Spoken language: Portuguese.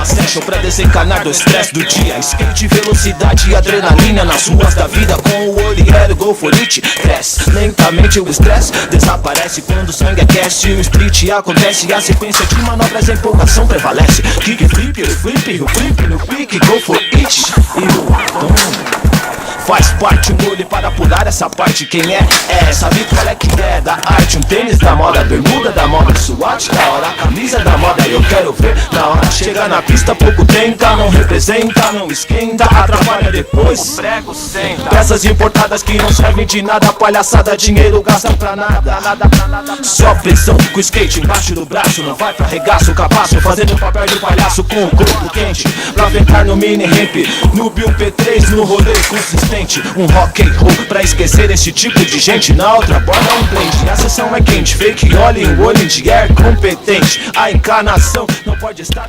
uma session pra desencanar do estresse do dia. Skate, velocidade e adrenalina nas ruas da vida. Com o olheiro, go for it, cresce. Lentamente o estresse desaparece quando o sangue aquece. O street acontece, a sequência de manobras, a empolgação prevalece. Kick, flip, o flip no pique, go for it. E o faz parte, um gole para pular essa parte. Quem é? Sabe qual é que é da arte? Um tênis da moda, bermuda da moda, SWAT da hora, a camisa da moda. Eu quero ver na hora, chega na pista, pouco tenta. Não representa, não esquenta, atrapalha depois. O prego senta. Peças importadas que não servem de nada, palhaçada, dinheiro gasta pra nada. Só pressão com o skate embaixo do braço. Não vai pra regaço, capaço, fazendo o papel de palhaço com o corpo quente. Pra ventar no mini ramp, no Bill P3, no rolê consistente. Um rock and roll pra esquecer esse tipo de gente. Na outra borda um blend, a sessão é quente. Fake, olhem o olho de air competente. A encarnação não pode estar...